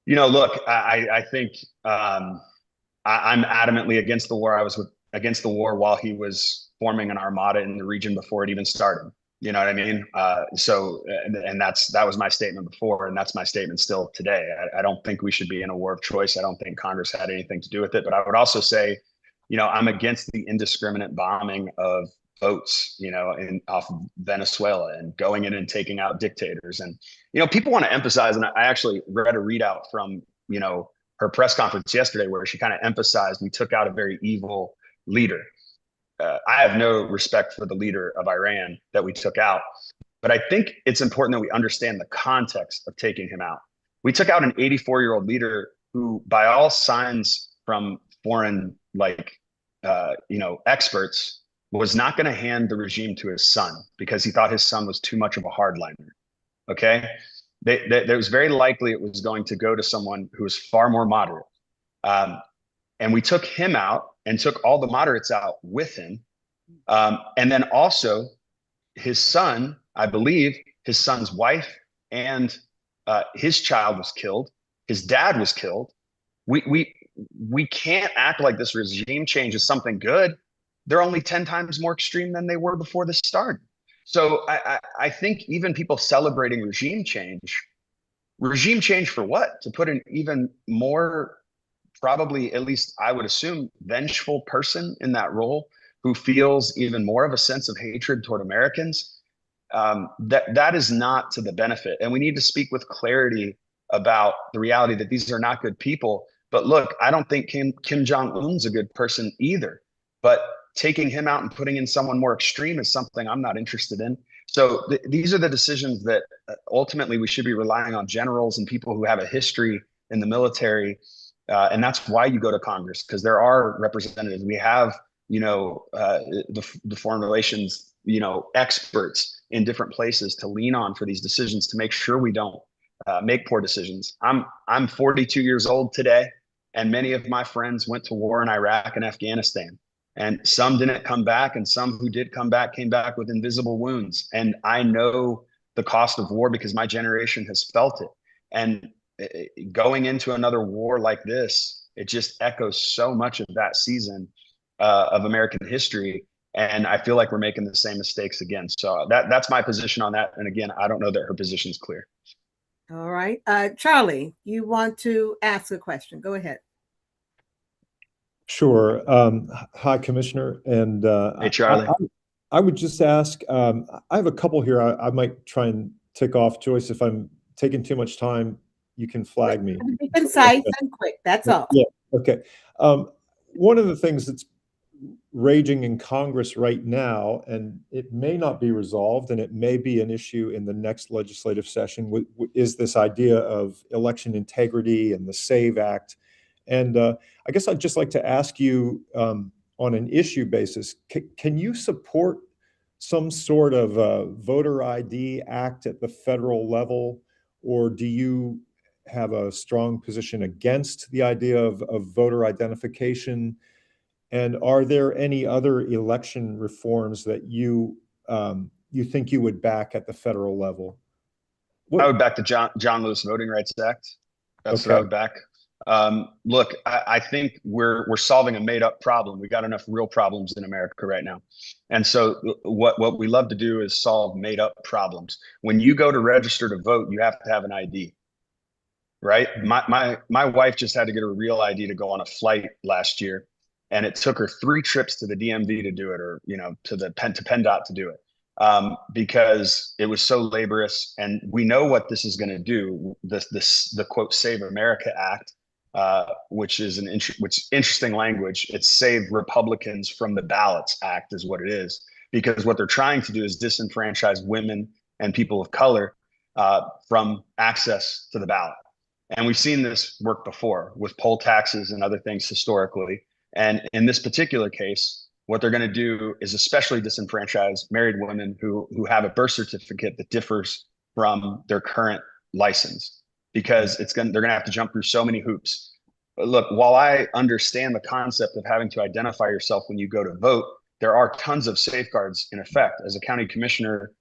look, I think I'm adamantly against the war. I was against the war while he was forming an armada in the region before it even started. You know what I mean? That was my statement before, and that's my statement still today. I don't think we should be in a war of choice. I don't think Congress had anything to do with it. But I would also say, I'm against the indiscriminate bombing of boats, off of Venezuela, and going in and taking out dictators. And, people want to emphasize, and I actually read a readout from, her press conference yesterday where she kind of emphasized we took out a very evil leader. I have no respect for the leader of Iran that we took out, but I think it's important that we understand the context of taking him out. We took out an 84-year-old leader who, by all signs from foreign, experts, was not going to hand the regime to his son because he thought his son was too much of a hardliner. Okay. It was very likely it was going to go to someone who was far more moderate. And we took him out and took all the moderates out with him. And then also his son, I believe his son's wife and his child was killed. His dad was killed. We can't act like this regime change is something good. They're only 10 times more extreme than they were before this started. So I think even people celebrating regime change for what? To put an even more, probably, at least I would assume, vengeful person in that role who feels even more of a sense of hatred toward Americans. That is not to the benefit. And we need to speak with clarity about the reality that these are not good people. But look, I don't think Kim Jong-un's a good person either. But taking him out and putting in someone more extreme is something I'm not interested in. So these are the decisions that ultimately we should be relying on generals and people who have a history in the military. And that's why you go to Congress, because there are representatives. We have, the foreign relations, experts in different places to lean on for these decisions to make sure we don't make poor decisions. I'm 42 years old today, and many of my friends went to war in Iraq and Afghanistan. And some didn't come back, and some who did come back came back with invisible wounds. And I know the cost of war because my generation has felt it. And going into another war like this, it just echoes so much of that season of American history. And I feel like we're making the same mistakes again. So that's my position on that. And again, I don't know that her position is clear. All right. Charlie, you want to ask a question? Go ahead. Sure. Hi, Commissioner. And hey, Charlie. I would just ask, I have a couple here. I might try and tick off. Joyce, if I'm taking too much time, you can flag me. Be concise and quick. That's all. Yeah. Okay. One of the things that's raging in Congress right now, and it may not be resolved, and it may be an issue in the next legislative session, is this idea of election integrity and the SAVE Act. And I guess I'd just like to ask you, on an issue basis, can you support some sort of voter ID act at the federal level, or do you have a strong position against the idea of voter identification? And are there any other election reforms that you think you would back at the federal level? I would back the John Lewis Voting Rights Act. That's what I would back. Look, I think we're solving a made-up problem. We got enough real problems in America right now. And so what we love to do is solve made-up problems. When you go to register to vote, you have to have an ID, right? My wife just had to get a real ID to go on a flight last year, and it took her 3 trips to the DMV to do it, or to PennDOT to do it, because it was so laborious. And we know what this is going to do. The quote Save America Act, which is interesting language. It's Save Republicans from the Ballots Act is what it is, because what they're trying to do is disenfranchise women and people of color from access to the ballot. And we've seen this work before with poll taxes and other things historically. And in this particular case, what they're going to do is especially disenfranchise married women who have a birth certificate that differs from their current license, because they're going to have to jump through so many hoops. But look, while I understand the concept of having to identify yourself when you go to vote, there are tons of safeguards in effect. As a county commissioner,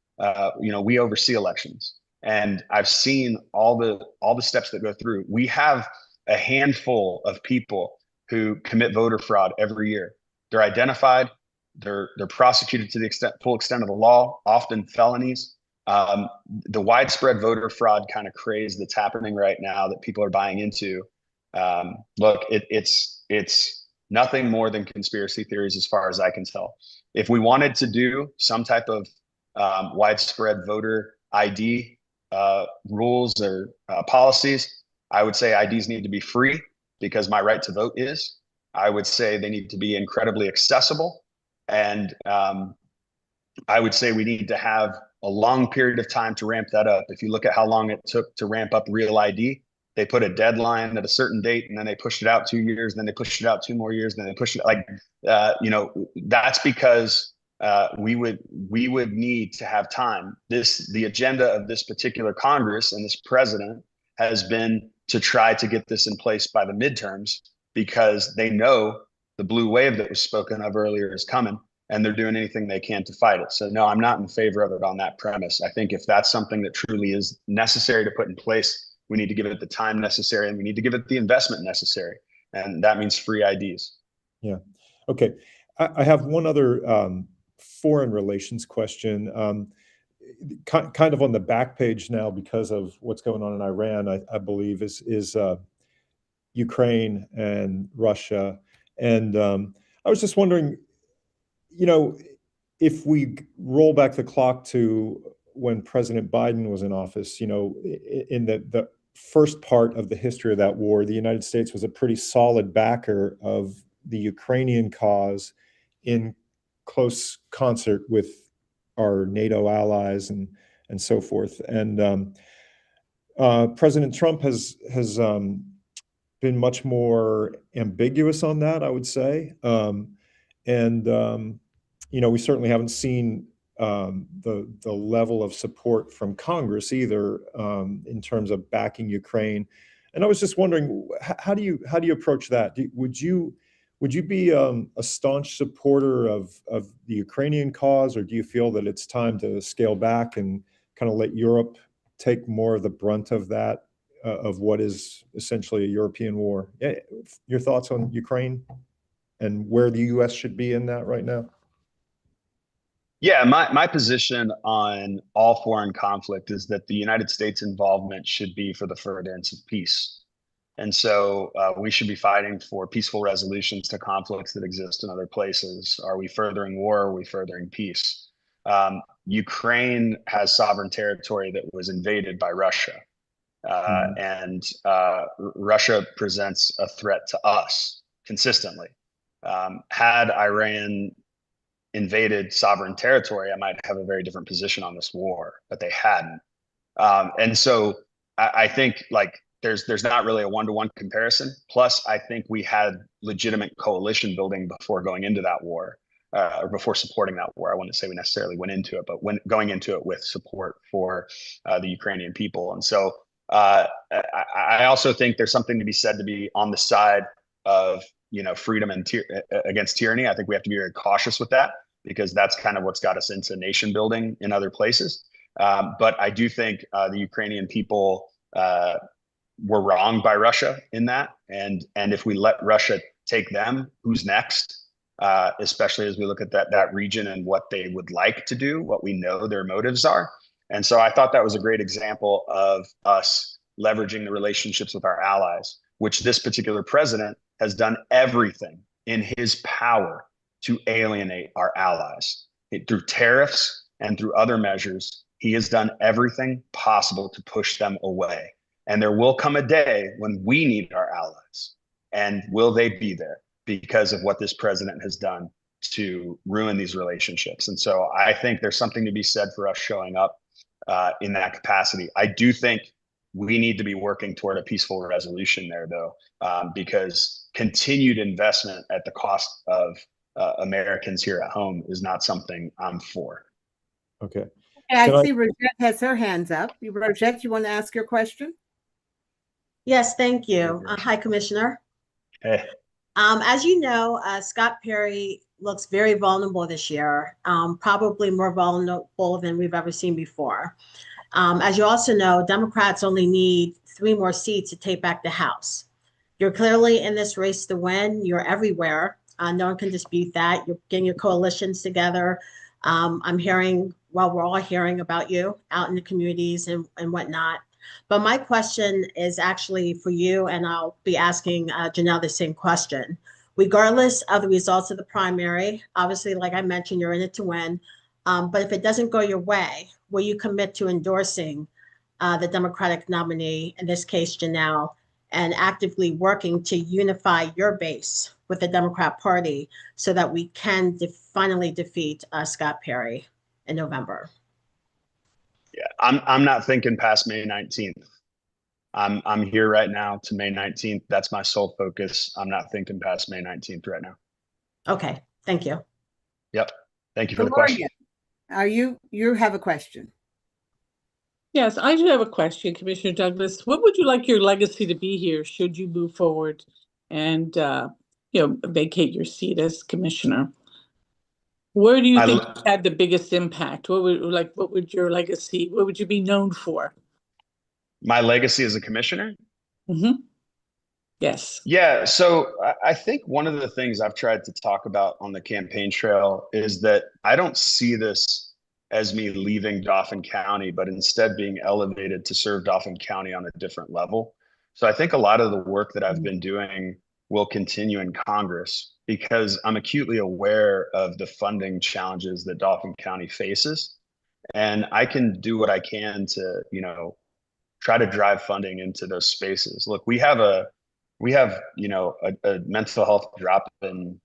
we oversee elections, and I've seen all the steps that go through. We have a handful of people who commit voter fraud every year. They're identified, they're prosecuted to the full extent of the law, often felonies. The widespread voter fraud kind of craze that's happening right now that people are buying into, look, it's nothing more than conspiracy theories as far as I can tell. If we wanted to do some type of widespread voter ID rules or policies, I would say IDs need to be free, because my right to vote is. I would say they need to be incredibly accessible. And I would say we need to have a long period of time to ramp that up. If you look at how long it took to ramp up Real ID, they put a deadline at a certain date, and then they pushed it out 2 years, then they pushed it out 2 more years, then they pushed it that's because we would need to have time. The agenda of this particular Congress and this president has been to try to get this in place by the midterms, because they know the blue wave that was spoken of earlier is coming, and they're doing anything they can to fight it. So no, I'm not in favor of it on that premise. I think if that's something that truly is necessary to put in place, we need to give it the time necessary, and we need to give it the investment necessary. And that means free IDs. Yeah. Okay. I have one other foreign relations question. Kind of on the back page now because of what's going on in Iran, I believe is Ukraine and Russia. And I was just wondering, if we roll back the clock to when President Biden was in office, in the first part of the history of that war, the United States was a pretty solid backer of the Ukrainian cause in close concert with our NATO allies and so forth. And President Trump has been much more ambiguous on that, I would say. We certainly haven't seen the level of support from Congress either, in terms of backing Ukraine. And I was just wondering, how do you approach that? Would you be a staunch supporter of the Ukrainian cause, or do you feel that it's time to scale back and kind of let Europe take more of the brunt of that, of what is essentially a European war? Your thoughts on Ukraine and where the U.S. should be in that right now? Yeah, my position on all foreign conflict is that the United States involvement should be for the furtherance of peace. And so we should be fighting for peaceful resolutions to conflicts that exist in other places. Are we furthering war? Are we furthering peace? Ukraine has sovereign territory that was invaded by Russia. And Russia presents a threat to us consistently. Had Iran invaded sovereign territory, I might have a very different position on this war, but they hadn't. And so I think like there's not really a one-to-one comparison. Plus, I think we had legitimate coalition building before going into that war, or before supporting that war. I wouldn't say we necessarily went into it, but when going into it with support for the Ukrainian people. And so I also think there's something to be said to be on the side of freedom and against tyranny. I think we have to be very cautious with that, because that's kind of what's got us into nation building in other places. But I do think the Ukrainian people were wronged by Russia in that, and if we let Russia take them, who's next? Especially as we look at that region and what they would like to do, what we know their motives are. And so I thought that was a great example of us leveraging the relationships with our allies, which this particular president has done everything in his power to alienate our allies. Through tariffs and through other measures, he has done everything possible to push them away. And there will come a day when we need our allies. And will they be there because of what this president has done to ruin these relationships? And so I think there's something to be said for us showing up in that capacity. I do think we need to be working toward a peaceful resolution there, though, because continued investment at the cost of Americans here at home is not something I'm for. Okay. I see Rojette has her hands up. Rojette, you want to ask your question? Yes, thank you. Hi, Commissioner. Hey. As you know, Scott Perry looks very vulnerable this year, probably more vulnerable than we've ever seen before. As you also know, Democrats only need 3 more seats to take back the House. You're clearly in this race to win. You're everywhere. No one can dispute that. You're getting your coalitions together. I'm hearing, well, we're all hearing about you out in the communities and whatnot. But my question is actually for you, and I'll be asking Janelle the same question. Regardless of the results of the primary, obviously, like I mentioned, you're in it to win. But if it doesn't go your way, will you commit to endorsing the Democratic nominee, in this case, Janelle, and actively working to unify your base with the Democrat Party so that we can finally defeat Scott Perry in November? Yeah, I'm not thinking past May 19th. I'm here right now to May 19th. That's my sole focus. I'm not thinking past May 19th right now. Okay, thank you. Yep. Thank you for the question. You have a question? Yes, I do have a question, Commissioner Douglas. What would you like your legacy to be here should you move forward and vacate your seat as commissioner? Where do you think you had the biggest impact? What would your legacy, what would you be known for? My legacy as a commissioner? Mm-hmm. Yes. Yeah, so I think one of the things I've tried to talk about on the campaign trail is that I don't see this as me leaving Dauphin County, but instead being elevated to serve Dauphin County on a different level. So I think a lot of the work that I've been doing will continue in Congress, because I'm acutely aware of the funding challenges that Dauphin County faces. And I can do what I can to, try to drive funding into those spaces. Look, we have a mental health drop-in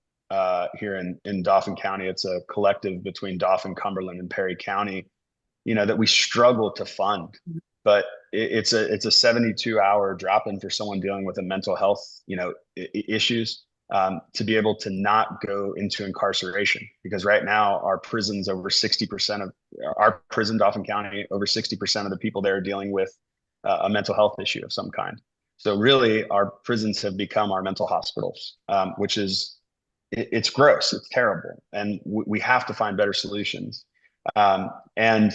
here in Dauphin County. It's a collective between Dauphin, Cumberland, and Perry County, that we struggle to fund. but it's a 72-hour drop-in for someone dealing with a mental health, issues, to be able to not go into incarceration. Because right now our prisons, over 60% of our prison, Dauphin County, over 60% of the people there are dealing with a mental health issue of some kind. So really our prisons have become our mental hospitals, which is, it's gross, it's terrible. And we have to find better solutions. And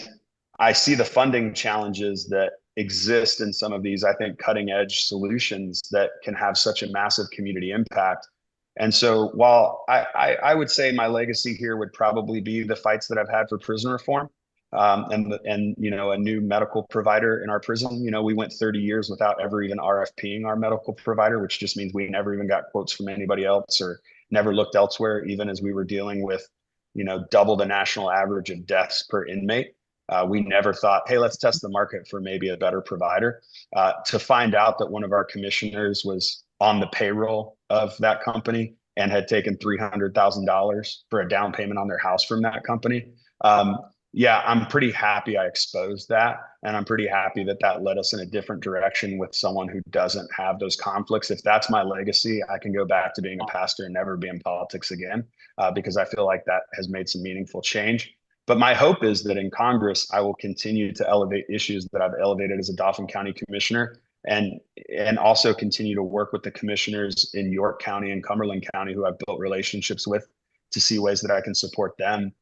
I see the funding challenges that exist in some of these, I think, cutting edge solutions that can have such a massive community impact. And so while I would say my legacy here would probably be the fights that I've had for prison reform, and a new medical provider in our prison. We went 30 years without ever even RFPing our medical provider, which just means we never even got quotes from anybody else or never looked elsewhere, even as we were dealing with, double the national average of deaths per inmate. We never thought, hey, let's test the market for maybe a better provider. To find out that one of our commissioners was on the payroll of that company and had taken $300,000 for a down payment on their house from that company. Yeah, I'm pretty happy I exposed that. And I'm pretty happy that that led us in a different direction with someone who doesn't have those conflicts. If that's my legacy, I can go back to being a pastor and never be in politics again, because I feel like that has made some meaningful change. But my hope is that in Congress, I will continue to elevate issues that I've elevated as a Dauphin County commissioner, and also continue to work with the commissioners in York County and Cumberland County who I've built relationships with, to see ways that I can support them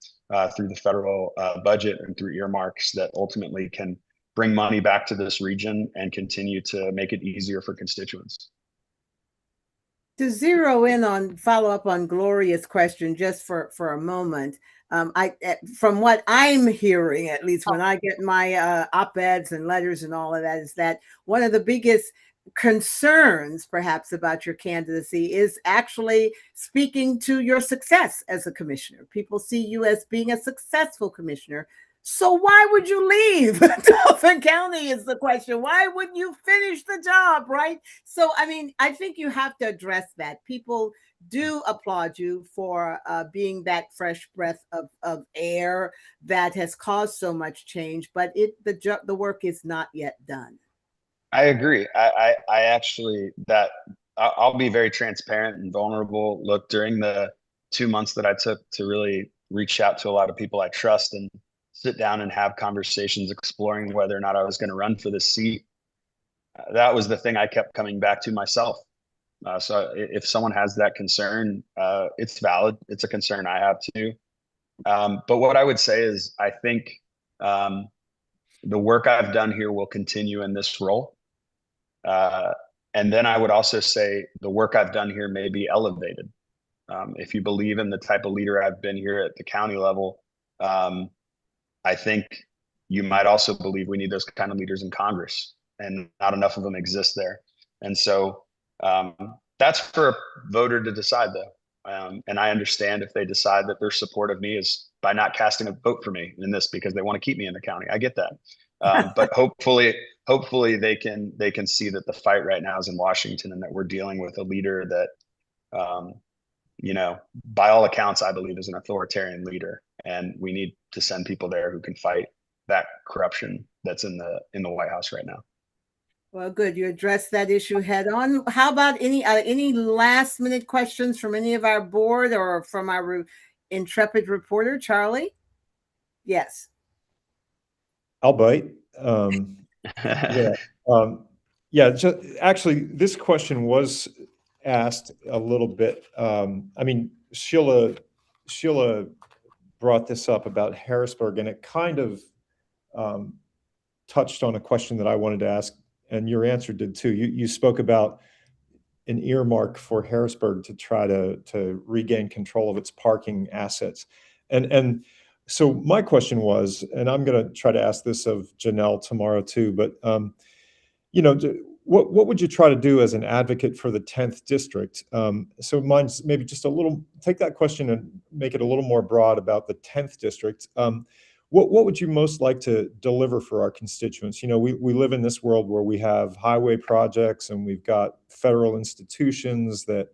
through the federal budget and through earmarks that ultimately can bring money back to this region and continue to make it easier for constituents. To zero in on, follow up on Gloria's question just for a moment, from what I'm hearing, at least when I get my op-eds and letters and all of that, is that one of the biggest concerns perhaps about your candidacy is actually speaking to your success as a commissioner. People see you as being a successful commissioner. So why would you leave Dauphin County is the question. Why wouldn't you finish the job, right? So, I mean, I think you have to address that. People do applaud you for being that fresh breath of air that has caused so much change, but the work is not yet done. I agree. I actually, I'll be very transparent and vulnerable. Look, during the 2 months that I took to really reach out to a lot of people I trust and sit down and have conversations exploring whether or not I was going to run for this seat, that was the thing I kept coming back to myself. So if someone has that concern, it's valid. It's a concern I have too. But what I would say is, I think the work I've done here will continue in this role. And then I would also say the work I've done here may be elevated. If you believe in the type of leader I've been here at the county level, I think you might also believe we need those kind of leaders in Congress, and not enough of them exist there. And so that's for a voter to decide, though. And I understand if they decide that their support of me is by not casting a vote for me in this because they want to keep me in the county. I get that. But hopefully they can see that the fight right now is in Washington, and that we're dealing with a leader that, by all accounts, I believe is an authoritarian leader, and we need to send people there who can fight that corruption that's in the White House right now. Well, good. You addressed that issue head on. How about any last minute questions from any of our board or from our intrepid reporter, Charlie? Yes. I'll bite. Actually, this question was asked a little bit. I mean, Sheila brought this up about Harrisburg, and it kind of touched on a question that I wanted to ask, and your answer did too. You spoke about an earmark for Harrisburg to try to regain control of its parking assets. And so my question was, and I'm going to try to ask this of Janelle tomorrow too, but what would you try to do as an advocate for the 10th district? So mine's maybe just take that question and make it a little more broad about the 10th district. What would you most like to deliver for our constituents? We live in this world where we have highway projects and we've got federal institutions that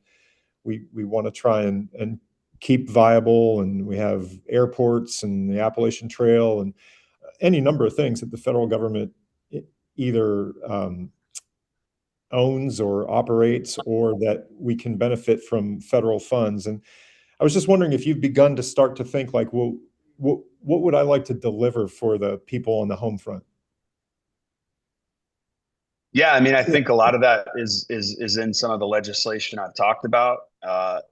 we want to try and keep viable, and we have airports and the Appalachian Trail and any number of things that the federal government either owns or operates, or that we can benefit from federal funds. And I was just wondering if you've begun to start to think like, well, what would I like to deliver for the people on the home front? Yeah, I mean, I think a lot of that is in some of the legislation I've talked about.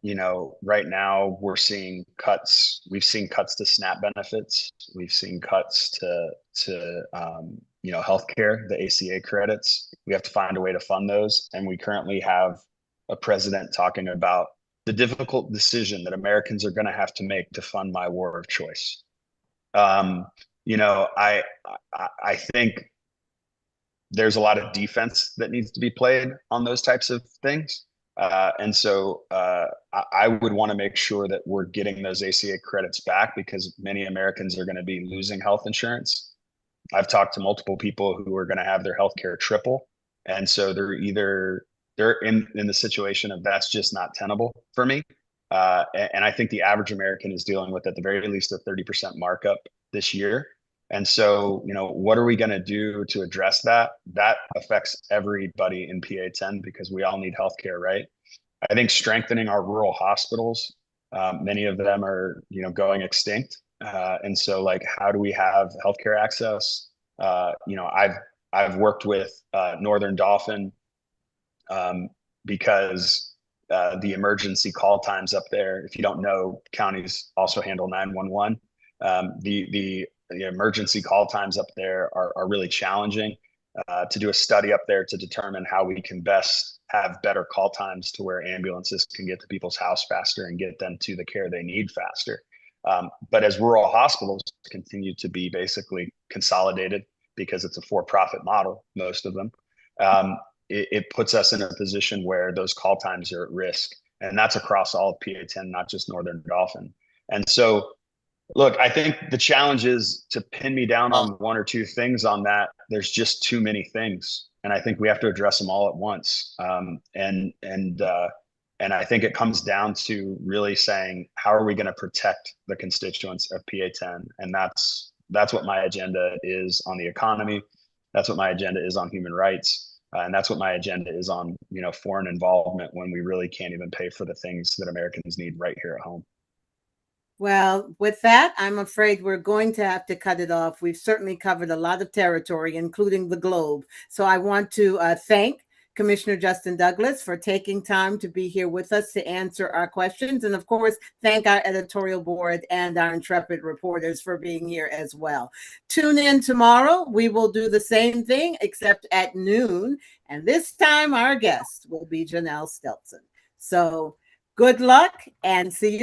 You know, right now we're seeing cuts. We've seen cuts to SNAP benefits. We've seen cuts to you know, healthcare, the ACA credits. We have to find a way to fund those, and we currently have a president talking about the difficult decision that Americans are going to have to make to fund my war of choice. You know, I think there's a lot of defense that needs to be played on those types of things. And so I would want to make sure that we're getting those ACA credits back, because many Americans are going to be losing health insurance. I've talked to multiple people who are going to have their health care triple. And so they're in the situation of that's just not tenable for me. And I think the average American is dealing with at the very least a 30% markup this year. And so, you know, what are we going to do to address that? That affects everybody in PA10, because we all need healthcare, right? I think strengthening our rural hospitals, many of them are, you know, going extinct. And so, like, how do we have healthcare access? You know, I've worked with Northern Dauphin because the emergency call times up there, if you don't know, counties also handle 911. The emergency call times up there are really challenging. To do a study up there to determine how we can best have better call times to where ambulances can get to people's house faster and get them to the care they need faster. But as rural hospitals continue to be basically consolidated, because it's a for-profit model, most of them, it puts us in a position where those call times are at risk. And that's across all of PA10, not just Northern Dauphin. And so, look, I think the challenge is to pin me down on one or two things on that. There's just too many things, and I think we have to address them all at once. And I think it comes down to really saying, how are we going to protect the constituents of PA10? And that's what my agenda is on the economy. That's what my agenda is on human rights. And that's what my agenda is on, you know, foreign involvement, when we really can't even pay for the things that Americans need right here at home. Well, with that, I'm afraid we're going to have to cut it off. We've certainly covered a lot of territory, including the globe. So I want to thank Commissioner Justin Douglas for taking time to be here with us to answer our questions. And of course, thank our editorial board and our intrepid reporters for being here as well. Tune in tomorrow. We will do the same thing, except at noon. And this time our guest will be Janelle Stelzner. So good luck, and see you